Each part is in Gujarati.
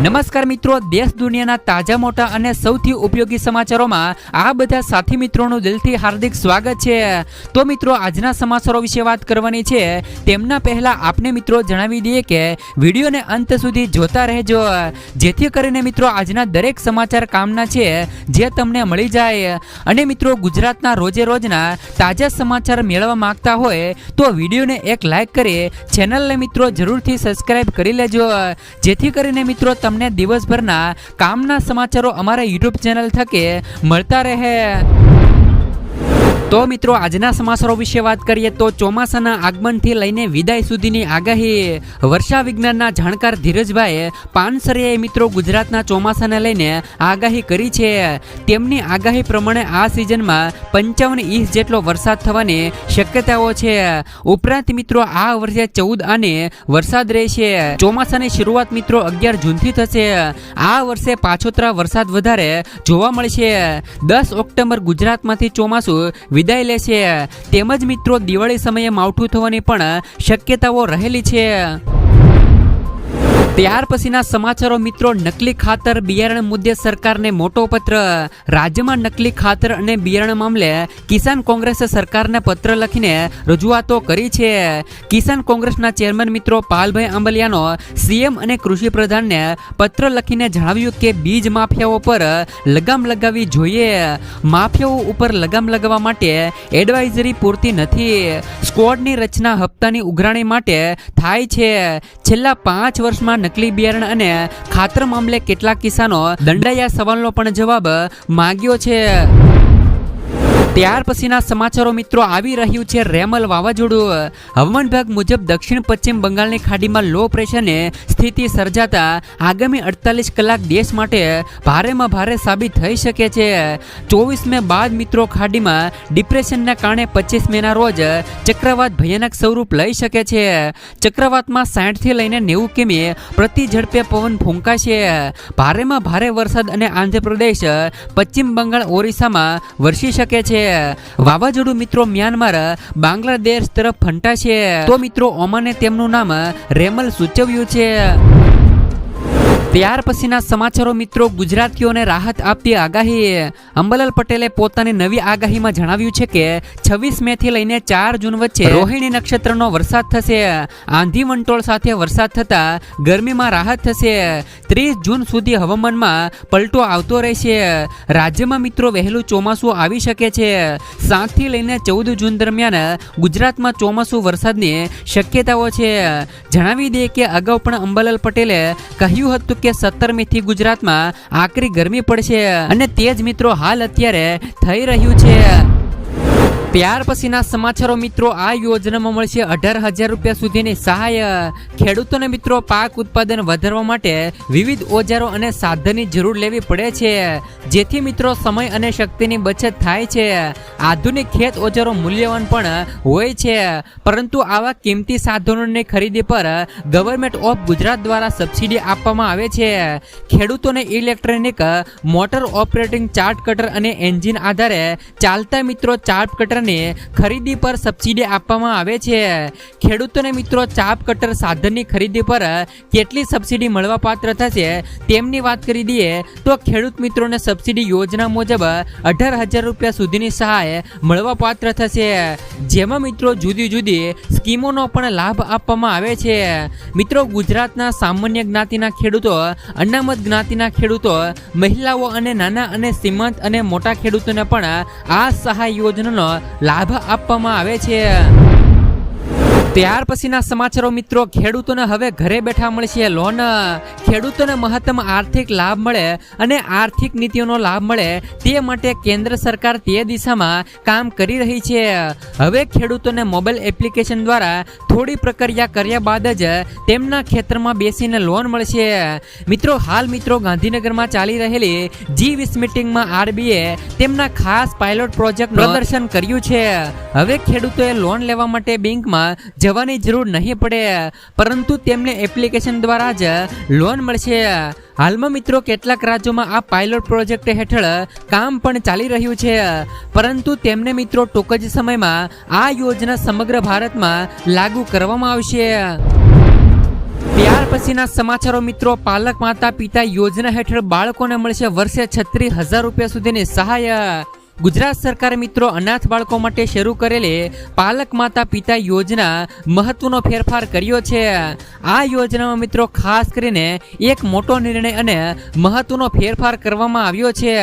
નમસ્કાર મિત્રો, દેશ દુનિયાના તાજા મોટા અને સૌથી ઉપયોગી સમાચારોમાં આ બધા સાથી મિત્રોનું દિલથી હાર્દિક સ્વાગત છે। તો મિત્રો, આજના સમાચારો વિશે વાત કરવાની છે। તેમના પહેલા આપને મિત્રો જણાવી દઈએ કે વિડીયોને અંત સુધી જોતા રહેજો, જેથી કરીને મિત્રો આજના દરેક સમાચાર કામના છે જે તમને મળી જાય। અને મિત્રો, ગુજરાતના રોજે રોજના તાજા સમાચાર મેળવવા માંગતા હોય તો વિડીયોને એક લાઈક કરી ચેનલને મિત્રો જરૂરથી સબસ્ક્રાઇબ કરી લેજો, જેથી કરીને મિત્રો તમને દિવસભરના કામના સમાચારો અમારા યુટ્યુબ ચેનલ થકે મળતા રહે। તો મિત્રો, આજના સમાચારો વિશે વાત કરીએ તો ચોમાસાના આગમનથી લઈને વિદાય સુધીની આગાહી। વર્ષા વિજ્ઞાનના જાણકાર ધીરજભાઈ પાનસરિયાએ મિત્રો ગુજરાતના ચોમાસાને લઈને આગાહી કરી છે। તેમની આગાહી પ્રમાણે આ સિઝનમાં 55 ઇંચ જેટલો વરસાદ થવાની શક્યતાઓ છે। ઉપરાંત મિત્રો આ વર્ષે 14 આને વરસાદ રહેશે। ચોમાસાની શરૂઆત મિત્રો 11 જૂનથી થશે। આ વર્ષે પાછોતરા વરસાદ વધારે જોવા મળશે। 10 ઓક્ટોબર ગુજરાતમાંથી ચોમાસું વિદાય લેશે, તેમજ મિત્રો દિવાળી સમયે માવઠું થવાની પણ શક્યતાઓ રહેલી છે। ત્યાર પછીના સમાચારો મિત્રો, નકલી ખાતર બિયારણ મુદ્દે સરકારને મોટો પત્ર। રાજ્યમાં નકલી ખાતર અને બિયારણ મામલે કિસાન કોંગ્રેસે સરકારને પત્ર લખીને રજૂઆતો કરી છે। કિસાન કોંગ્રેસના ચેરમેન મિત્રો પાલભાઈ આંબલિયાનો સીએમ અને કૃષિ પ્રધાનને પત્ર લખીને જણાવ્યું કે બીજ માફિયાઓ પર લગામ લગાવવી જોઈએ। માફિયાઓ ઉપર લગામ લગાવવા માટે એડવાઇઝરી પૂરતી નથી। સ્ક્વોડની રચના હપ્તાની ઉઘરાણી માટે થાય છે। છેલ્લા 5 વર્ષમાં નકલી બિયારણ અને ખાતર મામલે કેટલાક કિસાનો દંડાયા સવાલનો પણ જવાબ માંગ્યો છે। ત્યાર પછીના સમાચારો મિત્રો, આવી રહ્યું છે રેમલ વાવાઝોડું। હવામાન વિભાગ મુજબ દક્ષિણ પશ્ચિમ બંગાળની ખાડીમાં લો પ્રેશરની સ્થિતિ સર્જાતા આગામી 48 કલાક દેશ માટે ભારેમાં ભારે સાબિત થઈ શકે છે। 24 મે બાદ મિત્રો ખાડીમાં ડિપ્રેશનના કારણે 25 મેના રોજ ચક્રવાત ભયાનક સ્વરૂપ લઈ શકે છે। ચક્રવાતમાં 60 થી લઈને 90 કિમી પ્રતિ ઝડપે પવન ફૂંકાશે। ભારેમાં ભારે વરસાદ અને આંધ્રપ્રદેશ, પશ્ચિમ બંગાળ, ઓરિસ્સામાં વરસી શકે છે। વાવાઝોડું મિત્રો મ્યાનમાર, બાંગ્લાદેશ તરફ ફંટાશે। તો મિત્રો ઓમાને તેમનું નામ રેમલ સૂચવ્યું છે। ત્યાર પછીના સમાચારો મિત્રો, ગુજરાતીઓને રાહત આપતી આગાહી। અંબાલાલ પટેલે પોતાની નવી આગાહીમાં જણાવ્યું છે કે 26 મે થી લઈને 4 જૂન વચ્ચે રોહિણી નક્ષત્રનો વરસાદ થશે। આંધી વંટોળ સાથે વરસાદ થતા ગરમીમાં રાહત થશે। 30 જૂન સુધી હવામાનમાં પલટો આવતો રહેશે। રાજ્યમાં મિત્રો વહેલું ચોમાસું આવી શકે છે। 7 થી લઈને 14 જૂન દરમિયાન ગુજરાતમાં ચોમાસું વરસાદની શક્યતાઓ છે। જણાવી દે કે અગાઉ પણ અંબાલાલ પટેલે કહ્યું હતું કે 17 મેથી ગુજરાતમાં આકરી ગરમી પડશે, અને તે જ મિત્રો હાલ અત્યારે થઈ રહ્યું છે। ત્યાર પછીના સમાચારો મિત્રો, આ યોજનામાં મળશે 18,000 રૂપિયા સુધીની સહાય। ખેડૂતોને મિત્રો પાક ઉત્પાદન વધારવા માટે વિવિધ ઓજારો અને સાધનની જરૂર લેવી પડે છે, જેથી મિત્રો સમય અને શક્તિની બચત થાય છે। આધુનિક ખેત ઓજારો મૂલ્યવાન પણ હોય છે, પરંતુ આવા કિંમતી સાધનોની ખરીદી પર ગવર્મેન્ટ ઓફ ગુજરાત દ્વારા સબસિડી આપવામાં આવે છે। ખેડૂતોને electronic motor operating chart cutter અને એન્જિન આધારે ચાલતા મિત્રો ચાર્ટ કટર ખરીદી પર સબસિડી આપવામાં આવે છે। ખેડૂતોને મિત્રો ચાપ કટર સાધનની ખરીદી પર કેટલી સબસિડી મળવા પાત્ર થશે તેમની વાત કરી દઈએ તો ખેડૂત મિત્રોને સબસિડી યોજના મુજબ 18,000 રૂપિયા સુધીની સહાય મળવા પાત્ર થશે, જેમાં મિત્રો જુદી જુદી સ્કીમોનો પણ લાભ આપવામાં આવે છે। મિત્રો ગુજરાતના સામાન્ય જ્ઞાતિના ખેડૂતો, અનામત જ્ઞાતિના ખેડૂતો, મહિલાઓ અને નાના અને સીમાંત અને મોટા ખેડૂતોને પણ આ સહાય યોજનાનો લાભ આપવામાં આવે છે। ત્યાર પછીના સમાચારો મિત્રો, ખેડૂતોને હવે ઘરે બેઠા મળશે લોન। ખેડૂતોને મહત્તમ આર્થિક લાભ મળે અને આર્થિક નીતિઓનો લાભ મળે તે માટે કેન્દ્ર સરકાર તે દિશામાં કામ કરી રહી છે। હવે ખેડૂતોને મોબાઈલ એપ્લિકેશન દ્વારા થોડી પ્રક્રિયા કર્યા બાદ જ તેમના ખેતરમાં બેસીને લોન મળશે। મિત્રો હાલ મિત્રો ગાંધીનગરમાં ચાલી રહેલી G20 મીટિંગમાં આરબીએ તેમના ખાસ પાયલોટ પ્રોજેક્ટ પ્રદર્શન કર્યું છે। હવે ખેડૂતોએ લોન લેવા માટે બેંકમાં જવાની જરૂર નહીં પડે, પરંતુ તેમને એપ્લિકેશન દ્વારા જ લોન મળશે। હાલમાં મિત્રો કેટલાક રાજ્યોમાં આ પાયલોટ પ્રોજેક્ટ હેઠળ કામ પણ ચાલી રહ્યું છે, પરંતુ તેમને મિત્રો ટૂંક જ સમયમાં આ યોજના સમગ્ર ભારતમાં લાગુ કરવામાં આવશે। ત્યાર પછીના સમાચારો મિત્રો, પાલક માતા પિતા યોજના હેઠળ બાળકોને મળશે વર્ષે 36,000 રૂપિયા સુધીની સહાય. ગુજરાત સરકારે મિત્રો અનાથ બાળકો માટે શરૂ કરેલી પાલક માતા પિતા યોજના મહત્વનો ફેરફાર કર્યો છે. આ યોજનામાં મિત્રો ખાસ કરીને એક મોટો નિર્ણય અને મહત્વનો ફેરફાર કરવામાં આવ્યો છે.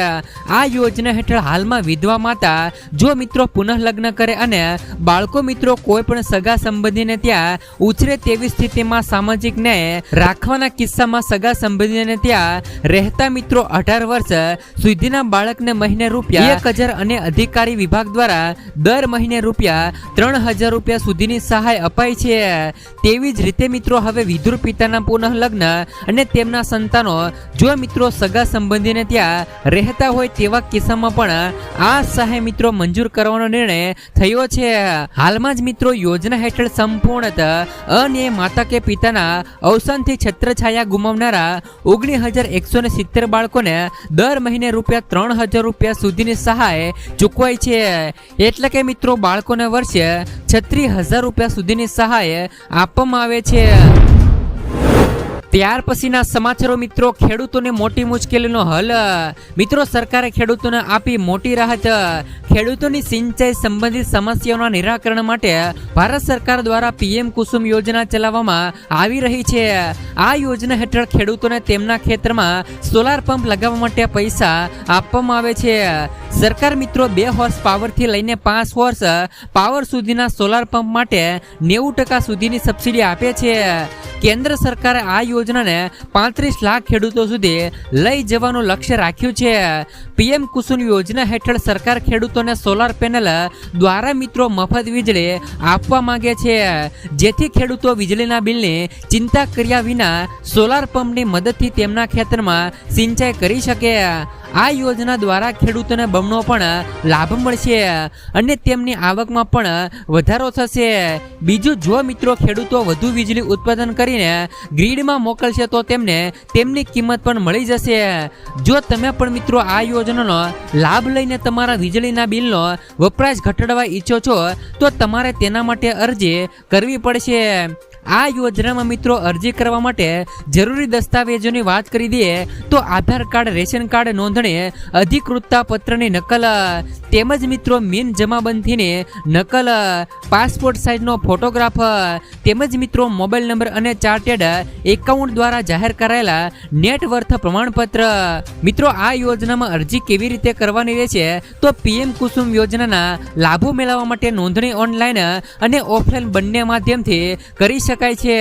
આ યોજના હેઠળ હાલમાં વિધવા માતા જો મિત્રો પુનઃલગ્ન કરે અને બાળકો મિત્રો કોઈ પણ સગા સંબંધીને ત્યાં ઉછરે તેવી સ્થિતિમાં સામાજિક ન્યાય રાખવાના કિસ્સામાં સગા સંબંધીને ત્યાં રહેતા મિત્રો 18 વર્ષ સુધીના બાળકને મહિને રૂપિયા 1,000 અને અધિકારી વિભાગ દ્વારા દર મહિને રૂપિયા 3,000 રૂપિયા સુધીની સહાય અપાય છે. તેવી જ રીતે મિત્રો હવે વિધુર પિતાના પુનઃલગ્ન અને તેમના સંતાનો જો મિત્રો સગા સંબંધીને ત્યાં રહેતા હોય તેવા કિસ્સામાં પણ આ સહાય મિત્રો મંજૂર કરવાનો નિર્ણય થયો છે. હાલમાં જ મિત્રો યોજના હેઠળ સંપૂર્ણત અન્યાય માતા કે પિતાના અવસાનથી છત્રછાયા ગુમાવનારા 19,170 બાળકોને દર મહિને રૂપિયા 3,000 રૂપિયા સુધીની સહાય ચૂકવાય છે. એટલે કે મિત્રો બાળકોને વર્ષે 36,000 રૂપિયા સુધીની સહાય આપવામાં આવે છે. ત્યાર પછીના સમાચારો મિત્રો, ખેડૂતોને મોટી મુશ્કેલીનો હલ. મિત્રો સરકારે ખેડૂતોને આપી મોટી રાહત. ખેડૂતોની સિંચાઈ સંબંધિત સમસ્યાઓના નિરાકરણ માટે ભારત સરકાર દ્વારા પીએમ કુસુમ યોજના ચલાવવામાં આવી રહી છે. આ યોજના હેઠળ ખેડૂતોને તેમના ખેતરમાં સોલાર પંપ લગાવવા માટે પૈસા આપવામાં આવે છે. સરકાર મિત્રો 2 હોર્સ પાવરથી લઈને 5 હોર્સ પાવર સુધીના સોલાર પંપ માટે 90% સુધીની સબસિડી આપે છે. કેન્દ્ર સરકારે આ યોજનાને 35 લાખ ખેડૂતો સુધી લઈ જવાનું લક્ષ્ય રાખ્યું છે. પીએમ કુસુમ યોજના હેઠળ સરકાર ખેડૂતોને સોલાર પેનલ દ્વારા મિત્રો મફત વીજળી આપવા માંગે છે, જેથી ખેડૂતો વીજળીના બિલની ચિંતા કર્યા વિના સોલાર પંપની મદદથી તેમના ખેતરમાં સિંચાઈ કરી શકે. આ યોજના દ્વારા ખેડૂતોને બમણો પણ લાભ મળશે અને તેમની આવકમાં પણ વધારો થશે. બીજું, જો મિત્રો ખેડૂતો વધુ વીજળી ઉત્પાદન કરીને ગ્રીડમાં મોકલશે તો તેમને તેમની કિંમત પણ મળી જશે. જો તમે પણ મિત્રો આ યોજનાનો લાભ લઈને તમારા વીજળીના બિલનો વપરાશ ઘટાડવા ઈચ્છો છો તો તમારે તેના માટે અરજી કરવી પડશે. આ યોજનામાં મિત્રો અરજી કરવા માટે જરૂરી દસ્તાવેજોની વાત કરી દઈએ તો આધાર કાર્ડ, રેશન કાર્ડ, નોંધણી અધિકૃતતા પત્રની નકલ તેમજ મિત્રો મીન જમાબંધીની નકલ, પાસપોર્ટ સાઇઝનો ફોટોગ્રાફ તેમજ મિત્રો મોબાઈલ નંબર અને ચાર્ટેડ એકાઉન્ટ દ્વારા જાહેર કરાયેલા નેટવર્થ પ્રમાણપત્ર. મિત્રો આ યોજનામાં અરજી કેવી રીતે કરવાની રહેશે તો પીએમ કુસુમ યોજનાના લાભો મેળવવા માટે નોંધણી ઓનલાઈન અને ઓફલાઈન બંને માધ્યમથી કરી શકાય છે.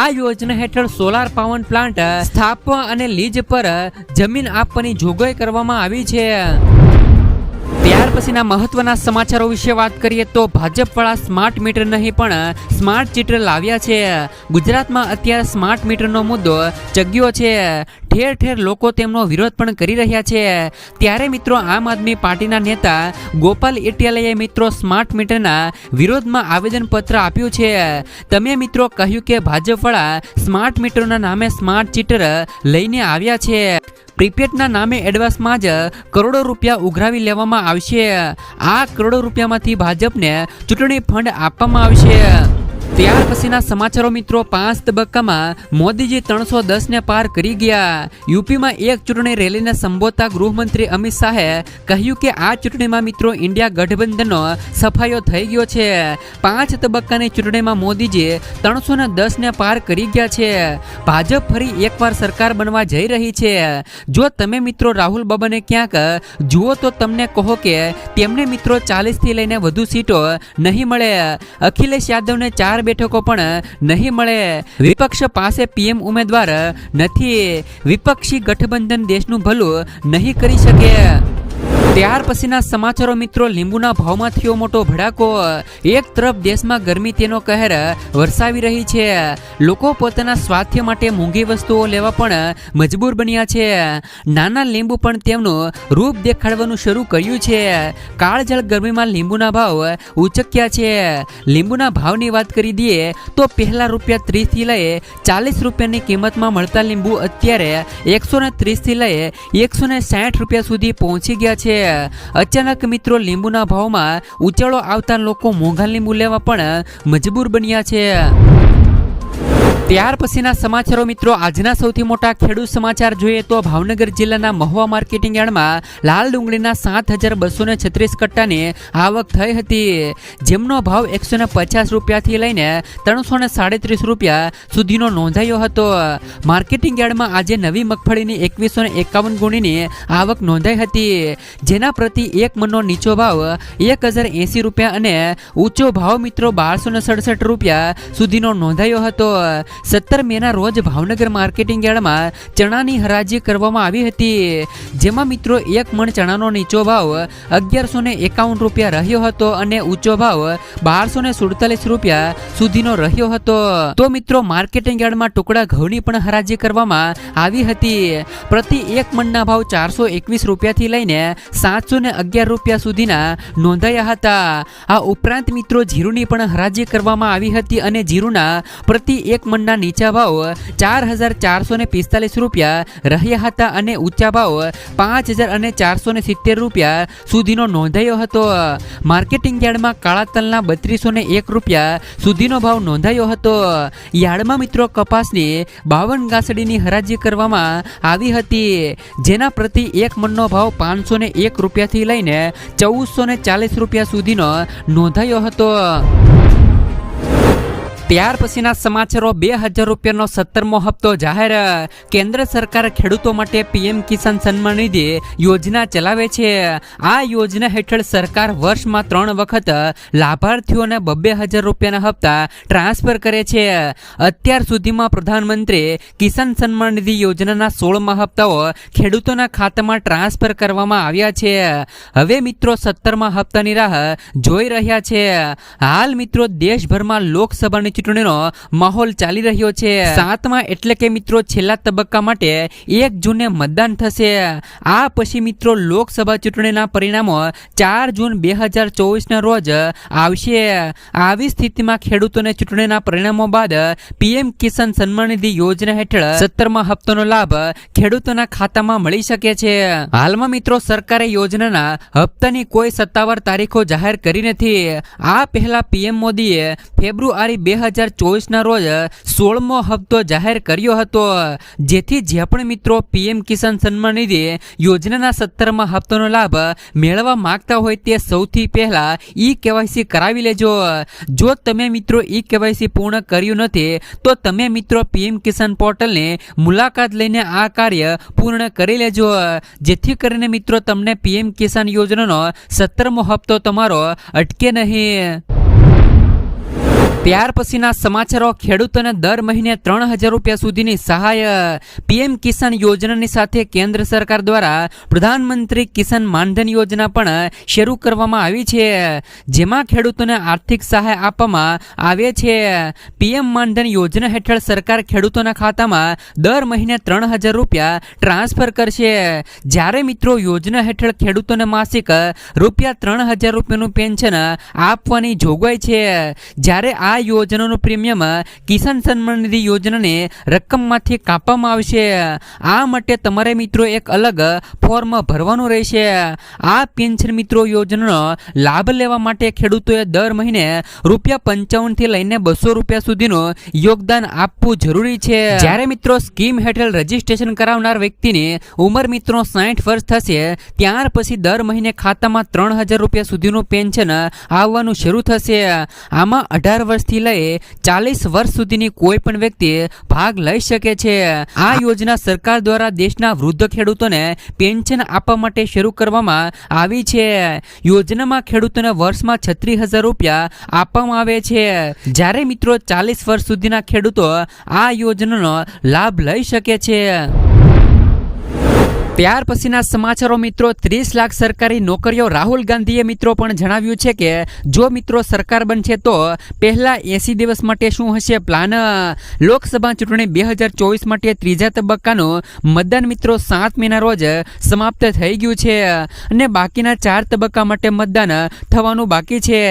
આ યોજના હેઠળ સોલાર પાવર પ્લાન્ટ સ્થાપવા અને લીઝ પર જમીન આપવાની જોગવાઈ કરવામાં આવી છે. ત્યાર પછીના મહત્વના સમાચારો વિશે વાત કરીએ તો ભાજપવાળા સ્માર્ટ મીટર નહીં પણ સ્માર્ટ ચીટર લાવ્યા છે. ગુજરાતમાં અત્યારે સ્માર્ટ મીટરનો મુદ્દો ચગ્યો છે. ઠેર ઠેર લોકો તેમનો વિરોધ પણ કરી રહ્યા છે. ત્યારે મિત્રો આમ આદમી પાર્ટીના નેતા ગોપાલ ઇટાલિયાએ મિત્રો સ્માર્ટ મીટરના વિરોધમાં આવેદનપત્ર આપ્યું છે. તમે મિત્રો કહ્યું કે ભાજપવાળા સ્માર્ટ મીટરના નામે સ્માર્ટ ચીટર લઈને આવ્યા છે. પ્રીપેડના નામે એડવાન્સમાં જ કરોડો રૂપિયા ઉઘરાવી લેવામાં આવશે. આ કરોડો રૂપિયામાંથી ભાજપને ચૂંટણી ફંડ આપવામાં આવશે. ત્યાર પછીના સમાચારો મિત્રો, 5 તબક્કામાં મોદીજી 310 ને પાર કરી ગયા. યુપીમાં એક ચૂંટણી રેલીને સંબોધતા ગૃહમંત્રી અમિત શાહે કહ્યું કે આ ચૂંટણીમાં મિત્રો ઇન્ડિયા ગઠબંધનનો સફાયો થઈ ગયો છે. 5 તબક્કાની ચૂંટણીમાં મોદીજી 310 ને પાર કરી ગયા છે. ભાજપ ફરી એકવાર સરકાર બનવા જઈ રહી છે. જો તમે મિત્રો રાહુલ બાબાને ક્યાંક જુઓ તો તમને કહો કે તેમને મિત્રો 40 થી લઈને વધુ સીટો નહીં મળે. અખિલેશ યાદવને 4 બેઠકો પણ નહીં મળે. વિપક્ષ પાસે પીએમ ઉમેદવાર નથી. વિપક્ષી ગઠબંધન દેશનું ભલું નહીં કરી શકે. ત્યાર પછીના સમાચારો મિત્રો, લીંબુના ભાવમાં થયો મોટો ભડાકો. એક તરફ દેશમાં ગરમી તેનો કહેર વરસાવી રહી છે. લોકો પોતાના સ્વાસ્થ્ય માટે મોંઘી વસ્તુઓ લેવા પણ મજબૂર બન્યા છે. નાના લીંબુ પણ તેમનું રૂપ દેખાડવાનું શરૂ કર્યું છે. કાળઝાળ ગરમીમાં લીંબુના ભાવ ઉચક્યા છે. લીંબુના ભાવની વાત કરી દઈએ તો પહેલા ₹30 થી લઈ 40 રૂપિયાની કિંમતમાં મળતા લીંબુ અત્યારે 130 થી લઈ 160 રૂપિયા સુધી પહોંચી ગયા છે. અચાનક મિત્રો લીંબુના ભાવમાં ઉછાળો આવતા લોકો મોંઘા લીંબુ લેવા પણ મજબૂર બન્યા છે. ત્યાર પછીના સમાચારો મિત્રો, આજના સૌથી મોટા ખેડૂત સમાચાર જોઈએ તો ભાવનગર જિલ્લાના મહુવા માર્કેટિંગ યાર્ડમાં લાલ ડુંગળીના 7,236 કટ્ટાની આવક થઈ હતી, જેમનો ભાવ 150 રૂપિયાથી લઈને 337 રૂપિયા સુધીનો નોંધાયો હતો. માર્કેટિંગ યાર્ડમાં આજે નવી મગફળીની 2151 ગુણીની આવક નોંધાઈ હતી, જેના પ્રતિ એક મણનો નીચો ભાવ 1080 રૂપિયા અને ઊંચો ભાવ મિત્રો 1267 રૂપિયા સુધીનો નોંધાયો હતો. 17 મેના રોજ ભાવનગર માર્કેટિંગ યાર્ડમાં ચણાની હરાજી કરવામાં આવી હતી, જેમાં મિત્રો એક મણ ચણાનો નીચો ભાવ 1151 રૂપિયા રહ્યો હતો અને ઊંચો ભાવ 1247 રૂપિયા સુધીનો રહ્યો હતો. તો મિત્રો માર્કેટિંગ યાર્ડમાં ટુકડા ઘઉંની પણ હરાજી કરવામાં આવી હતી. પ્રતિ એક મણના ભાવ 421 રૂપિયાથી લઈને 711 રૂપિયા સુધીના નોંધાયા હતા. આ ઉપરાંત મિત્રો જીરુની પણ હરાજી કરવામાં આવી હતી અને જીરુના પ્રતિ એક મણના નીચા ભાવ 4,445 રૂપિયા રહ્યા હતા અને ઊંચા ભાવ 5,470 રૂપિયા સુધીનો નોંધાયો હતો. માર્કેટિંગ યાર્ડમાં કાળા તલના 3201 રૂપિયા સુધીનો ભાવ નોંધાયો હતો. યાર્ડમાં મિત્રો કપાસની 52 ગાંસડીની હરાજી કરવામાં આવી હતી, જેના પ્રતિ એક મણનો ભાવ 501 રૂપિયાથી લઈને 1440 રૂપિયા સુધીનો નોંધાયો હતો. ત્યાર પછીના સમાચારો, 2000 રૂપિયાનો 17મો હપ્તો જાહેર. કેન્દ્ર સરકાર ખેડૂતો માટે પીએમ કિસાન સન્માન નિધિ યોજના ચલાવે છે. આ યોજના હેઠળ સરકાર વર્ષમાં 3 વખત લાભાર્થીઓને 2000 રૂપિયાના હપ્તા ટ્રાન્સફર કરે છે. અત્યાર સુધીમાં પ્રધાનમંત્રી કિસાન સન્માન નિધિ યોજનાના 16મા હપ્તાઓ ખેડૂતોના ખાતામાં ટ્રાન્સફર કરવામાં આવ્યા છે. હવે મિત્રો 17મા હપ્તાની રાહ જોઈ રહ્યા છે. હાલ મિત્રો દેશભરમાં લોકસભાની ચૂંટણીનો માહોલ ચાલી રહ્યો છે. 7મા એટલે કે મિત્રો છેલ્લા તબક્કા માટે 1 જૂને મતદાન થશે. આ પછી મિત્રો લોકસભા ચૂંટણીના પરિણામો 4 જૂન 2024ના રોજ આવશે. આવી સ્થિતિમાં ખેડૂતોને ચૂંટણીના પરિણામો બાદ પીએમ કિસાન સન્માન નિધિ યોજના હેઠળ 17મા હપ્તાનો લાભ ખેડૂતોના ખાતામાં મળી શકે છે. હાલમાં મિત્રો સરકારે યોજનાના હપ્તાની કોઈ સત્તાવાર તારીખો જાહેર કરી નથી. આ પહેલા પીએમ મોદીએ ફેબ્રુઆરી 2024ના રોજ 16મો હપ્તો જાહેર કર્યો હતો, જેથી જે પણ મિત્રો પીએમ કિસાન સન્માન નિધિ યોજનાના 17મા હપ્તાનો લાભ મેળવવા માંગતા હોય તે સૌથી પહેલા ઈ-કેવાયસી કરાવી લેજો. જો તમે મિત્રો ઈ-કેવાયસી પૂર્ણ કર્યું નથી તો તમે મિત્રો પીએમ કિસાન પોર્ટલની મુલાકાત લઈને આ કાર્ય પૂર્ણ કરી લેજો, જેથી કરીને મિત્રો તમને પીએમ કિસાન યોજનાનો 17મો હપ્તો તમારો અટકે નહીં. ત્યાર પછીના સમાચારો, ખેડૂતોને દર મહિને 3000 રૂપિયા સુધીની સહાય. પીએમ કિસાન યોજનાની સાથે કેન્દ્ર સરકાર દ્વારા પ્રધાનમંત્રી કિસાન માનધન યોજના પણ શરૂ કરવામાં આવી છે, જેમાં ખેડૂતોને આર્થિક સહાય આપવામાં આવે છે. પીએમ માનધન યોજના હેઠળ સરકાર ખેડૂતોના ખાતામાં દર મહિને 3000 રૂપિયા ટ્રાન્સફર કરશે. જ્યારે મિત્રો યોજના હેઠળ ખેડૂતોને માસિક રૂપિયા 3000 રૂપિયાનું પેન્શન આપવાની જોગવાઈ છે. જ્યારે આ યોજનાનું પ્રીમિયમ કિસાન સન્માન નિધિ યોજનાની રકમમાંથી કાપવામાં આવશે. આ માટે તમારે મિત્રો એક અલગ ફોર્મ ભરવાનું રહેશે. આ પેન્શન મિત્રો યોજનાનો લાભ લેવા માટે ખેડૂતોએ દર મહિને ₹55 થી લઈને ₹200 સુધીનું યોગદાન આપવું જરૂરી છે. જ્યારે મિત્રો સ્કીમ હેઠળ રજીસ્ટ્રેશન કરાવનાર વ્યક્તિની ઉંમર મિત્રો 60 વર્ષ થશે, ત્યાર પછી દર મહિને ખાતામાં 3000 રૂપિયા સુધીનું પેન્શન આવવાનું શરૂ થશે. આમાં 18 વર્ષથી લઈ 40 વર્ષ સુધીની કોઈ પણ વ્યક્તિ ભાગ લઈ શકે છે. આ યોજના સરકાર દ્વારા દેશના વૃદ્ધ ખેડૂતોને પેન્શન આપવા માટે શરૂ કરવામાં આવી છે. યોજનામાં ખેડૂતોને વર્ષમાં 36,000 રૂપિયા આપવામાં આવે છે. જ્યારે મિત્રો 40 વર્ષ સુધીના ખેડૂતો આ યોજનાનો લાભ લઈ શકે છે. ત્યાર પછીના સમાચારો મિત્રો, 30 લાખ સરકારી નોકરીઓ. રાહુલ ગાંધીએ મિત્રો પણ જણાવ્યું છે કે જો મિત્રો સરકાર બનશે તો પહેલા 80 દિવસ માટે શું હશે પ્લાન. લોકસભા ચૂંટણી 2024 માટે ત્રીજા તબક્કાનું મતદાન મિત્રો 7 મેના રોજ સમાપ્ત થઈ ગયું છે અને બાકીના 4 તબક્કા માટે મતદાન થવાનું બાકી છે.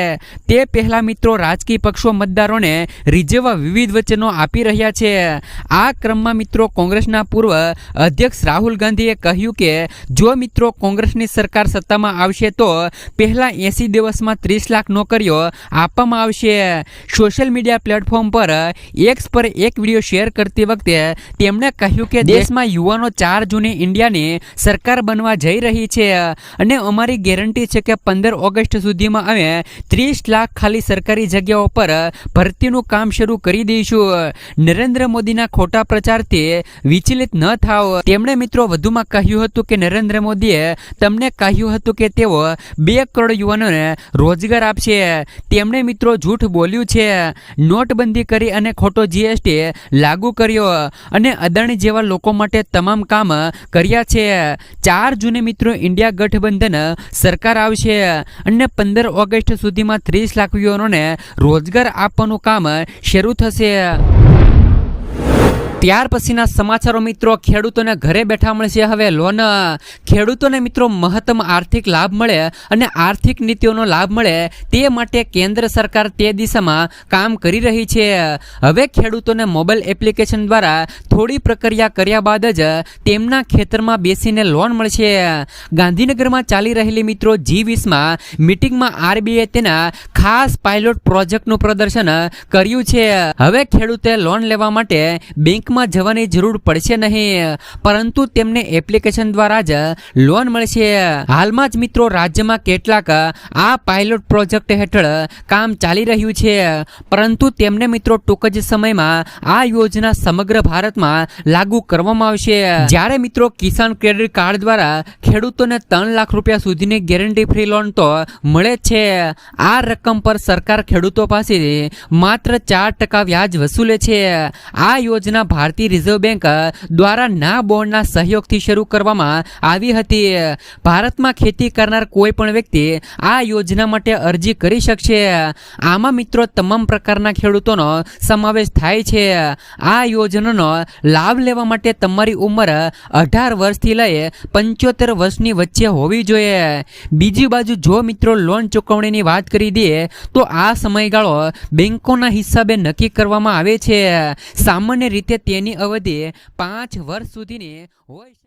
તે પહેલા મિત્રો રાજકીય પક્ષો મતદારોને રીઝવવા વિવિધ વચનો આપી રહ્યા છે. આ ક્રમમાં મિત્રો કોંગ્રેસના પૂર્વ અધ્યક્ષ રાહુલ ગાંધીએ કહ્યું કે જો મિત્રો કોંગ્રેસની સરકાર સત્તામાં આવશે તો પહેલા 80 દિવસમાં 30 લાખ નોકરીઓ આપવામાં આવશે. સોશિયલ મીડિયા પ્લેટફોર્મ પર એક્સ પર એક વિડીયો શેર કરતી વખતે તેમણે કહ્યું કે દેશમાં યુવાનો 4 જૂને ઇન્ડિયાની સરકાર બનવા જઈ રહી છે અને અમારી ગેરંટી છે કે 15 ઓગસ્ટ સુધીમાં અમે 30 લાખ ખાલી સરકારી જગ્યાઓ પર ભરતીનું કામ શરૂ કરી દઈશું. નરેન્દ્ર મોદીના ખોટા પ્રચારથી વિચલિત ન થાવ. તેમણે મિત્રો વધુમાં કહ્યું હતું કે નરેન્દ્ર મોદીએ તમને કહ્યું હતું કે તેઓ 2 કરોડ યુવાનોને રોજગાર આપશે. તેમણે મિત્રો જૂઠ બોલ્યું છે. નોટબંધી કરી અને ખોટો જીએસટી લાગુ કર્યો અને અદાણી જેવા લોકો માટે તમામ કામ કર્યા છે. 4 જૂને મિત્રો ઇન્ડિયા ગઠબંધન સરકાર આવશે અને 15 ઓગસ્ટ સુધીમાં 30 લાખ યુવાનોને રોજગાર આપવાનું કામ શરૂ થશે. ત્યાર પછીના સમાચારો મિત્રો, ખેડૂતોને ઘરે બેઠા મળશે હવે લોન. ખેડૂતોને મિત્રો મહત્તમ આર્થિક લાભ મળે અને આર્થિક નીતિઓનો લાભ મળે તે માટે કેન્દ્ર સરકાર તે દિશામાં કામ કરી રહી છે. હવે ખેડૂતોને મોબાઈલ એપ્લિકેશન દ્વારા થોડી પ્રક્રિયા કર્યા બાદ જ તેમના ખેતરમાં બેસીને લોન મળશે. ગાંધીનગરમાં ચાલી રહેલી મિત્રો G20માં મીટિંગમાં RBI તેના ખાસ પાયલોટ પ્રોજેક્ટનું પ્રદર્શન કર્યું છે. હવે ખેડૂતે લોન લેવા માટે બેંક જવાની જરૂર પડશે નહીં, પરંતુ તેમને એપ્લિકેશન દ્વારા જ લોન મળશે. હાલમાં જ મિત્રો રાજ્યમાં કેટલાક આ પાયલોટ પ્રોજેક્ટ હેઠળ કામ ચાલી રહ્યું છે, પરંતુ તેમને મિત્રો ટૂંક જ સમયમાં આ યોજના સમગ્ર ભારતમાં લાગુ કરવામાં આવશે. જ્યારે મિત્રો કિસાન ક્રેડિટ કાર્ડ દ્વારા ખેડૂતોને 3 લાખ રૂપિયા સુધીની ગેરંટી ફ્રી લોન તો મળે છે. આ રકમ પર સરકાર ખેડૂતો પાસેથી માત્ર 4% વ્યાજ વસૂલે છે. આ યોજના ભારતીય રિઝર્વ બેંક દ્વારા ના બોર્ડના સહયોગથી શરૂ કરવામાં આવી હતી. ભારતમાં ખેતી કરનાર કોઈ પણ વ્યક્તિ આ યોજના માટે અરજી કરી શકશે. આમાં મિત્રો તમામ પ્રકારના ખેડૂતોનો સમાવેશ થાય છે. આ યોજનાનો લાભ લેવા માટે તમારી ઉંમર 18 વર્ષથી લઈ 75 વર્ષની વચ્ચે હોવી જોઈએ. બીજી બાજુ જો મિત્રો લોન ચૂકવણીની વાત કરી દઈએ તો આ સમયગાળો બેંકોના હિસાબે નક્કી કરવામાં આવે છે. સામાન્ય રીતે તેની અવધિ 5 વર્ષ સુધીની હોય છે.